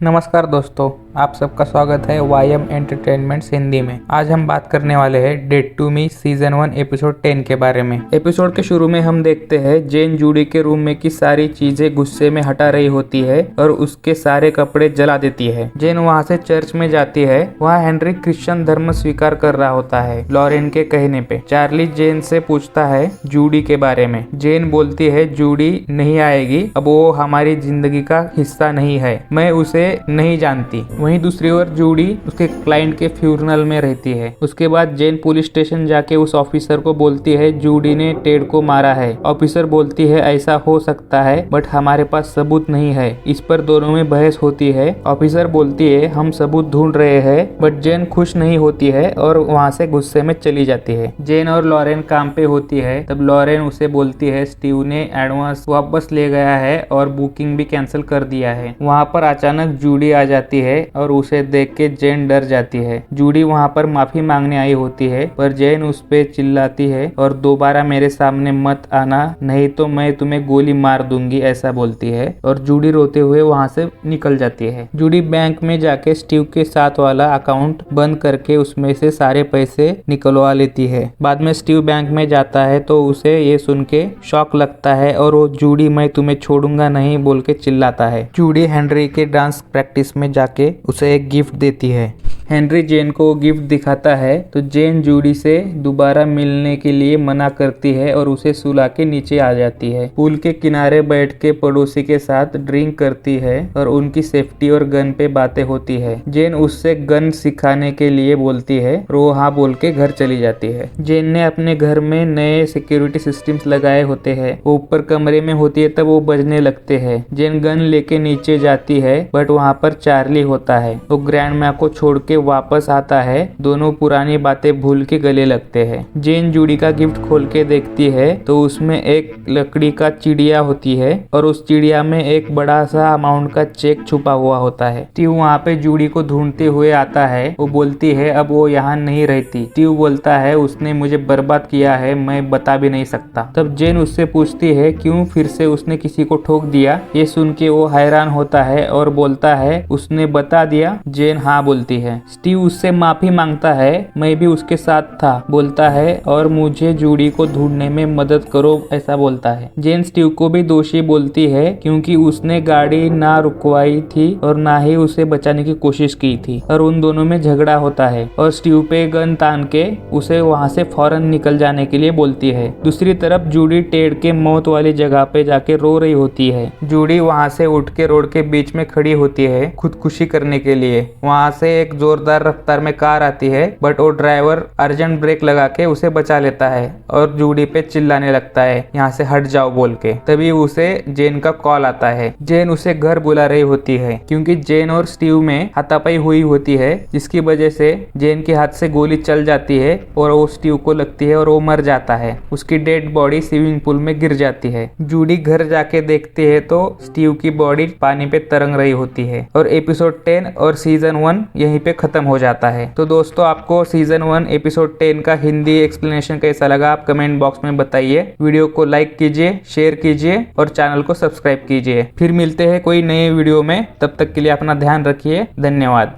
नमस्कार दोस्तों, आप सबका स्वागत है वाईएम एंटरटेनमेंट्स हिंदी में। आज हम बात करने वाले हैं dead to me season 1 episode 10 के बारे में। एपिसोड के शुरू में हम देखते हैं जेन जूडी के रूम में की सारी चीजें गुस्से में हटा रही होती है और उसके सारे कपड़े जला देती है। जेन वहाँ से चर्च में जाती है। वहाँ हेनरी क्रिश्चियन धर्म स्वीकार कर रहा होता है लॉरेन के कहने पे। चार्ली जेन से पूछता है जूडी के बारे में। जेन बोलती है जूडी नहीं आएगी, अब वो हमारी जिंदगी का हिस्सा नहीं है, मैं उसे नहीं जानती। वहीं दूसरी ओर जूडी उसके क्लाइंट के फ्यूनरल में रहती है। उसके बाद जेन पुलिस स्टेशन जाके उस ऑफिसर को बोलती है जूडी ने टेड को मारा है। ऑफिसर बोलती है ऐसा हो सकता है बट हमारे पास सबूत नहीं है। इस पर दोनों में बहस होती है। ऑफिसर बोलती है हम सबूत ढूंढ रहे हैं बट जेन खुश नहीं होती है और वहाँ से गुस्से में चली जाती है। जेन और लॉरेन काम पे होती है। तब लॉरेन उसे बोलती है स्टीव ने एडवांस वापस ले गया है और बुकिंग भी कैंसिल कर दिया है। वहाँ पर अचानक जूडी आ जाती है और उसे देख के जेन डर जाती है। जूडी वहाँ पर माफी मांगने आई होती है पर जेन उस पे चिल्लाती है और दोबारा मेरे सामने मत आना नहीं तो मैं तुम्हें गोली मार दूंगी, ऐसा बोलती है और जूडी रोते हुए वहाँ से निकल जाती है। जूडी बैंक में जाके स्टीव के साथ वाला अकाउंट बंद करके उसमें से सारे पैसे निकलवा लेती है। बाद में स्टीव बैंक में जाता है तो उसे ये सुन के शॉक लगता है और वो जूडी मैं तुम्हें छोड़ूंगा नहीं बोल के चिल्लाता है। जूडी हेनरी के डांस प्रैक्टिस में जाके उसे एक गिफ्ट देती है। हेनरी जेन को गिफ्ट दिखाता है तो जेन जूडी से दोबारा मिलने के लिए मना करती है और उसे सुला के नीचे आ जाती है। पूल के किनारे बैठ के पड़ोसी के साथ ड्रिंक करती है और उनकी सेफ्टी और गन पे बातें होती है। जेन उससे गन सिखाने के लिए बोलती है और वो हाँ बोल के घर चली जाती है। जेन ने अपने घर में नए सिक्योरिटी सिस्टम्स लगाए होते हैं। वो ऊपर कमरे में होती है तब वो बजने लगते हैं। जेन गन लेके नीचे जाती है बट वहाँ पर चार्ली होता है। वो ग्रैंड माँ को छोड़ के वापस आता है। दोनों पुरानी बातें भूल के गले लगते हैं। जेन जूडी का गिफ्ट खोल के देखती है तो उसमें एक लकड़ी का चिड़िया होती है और उस चिड़िया में एक बड़ा सा अमाउंट का चेक छुपा हुआ होता है। स्टीव वहाँ पे जूडी को ढूंढते हुए आता है। वो बोलती है अब वो यहाँ नहीं रहती। स्टीव बोलता है उसने मुझे बर्बाद किया है, मैं बता भी नहीं सकता। तब जेन उससे पूछती है क्यों फिर से उसने किसी को ठोक दिया। ये सुन के वो हैरान होता है और बोलता है उसने बता दिया। जेन हाँ बोलती है। स्टीव उससे माफी मांगता है, मैं भी उसके साथ था बोलता है और मुझे जूडी को ढूंढने में मदद करो ऐसा बोलता है। जेन स्टीव को भी दोषी बोलती है क्योंकि उसने गाड़ी ना रुकवाई थी और ना ही उसे बचाने की कोशिश की थी और उन दोनों में झगड़ा होता है और स्टीव पे गन तान के उसे वहाँ से फौरन निकल जाने के लिए बोलती है। दूसरी तरफ जूडी टेड के मौत वाली जगह पे जाके रो रही होती है। जूडी वहाँ से उठ के रोड के बीच में खड़ी होती है खुदकुशी करने के लिए। वहाँ से एक जोरदार रफ्तार में कार आती है बट वो ड्राइवर अर्जेंट ब्रेक लगा के उसे बचा लेता है और जूडी पे चिल्लाने लगता है यहाँ से हट जाओ बोल के। तभी उसे जेन का कॉल आता है। जेन उसे घर बुला रही होती है क्योंकि जेन और स्टीव में हाथापाई हुई होती है जिसकी वजह से जेन के हाथ से गोली चल जाती है और वो स्टीव को लगती है और वो मर जाता है। उसकी डेड बॉडी स्विमिंग पूल में गिर जाती है। जूडी घर जाके देखती है तो स्टीव की बॉडी पानी पे तरंग रही होती है और एपिसोड 10 और सीजन 1 यहीं पे खत्म हो जाता है। तो दोस्तों आपको सीजन 1 एपिसोड 10 का हिंदी एक्सप्लेनेशन कैसा लगा आप कमेंट बॉक्स में बताइए। वीडियो को लाइक कीजिए, शेयर कीजिए और चैनल को सब्सक्राइब कीजिए। फिर मिलते हैं कोई नए वीडियो में, तब तक के लिए अपना ध्यान रखिए। धन्यवाद।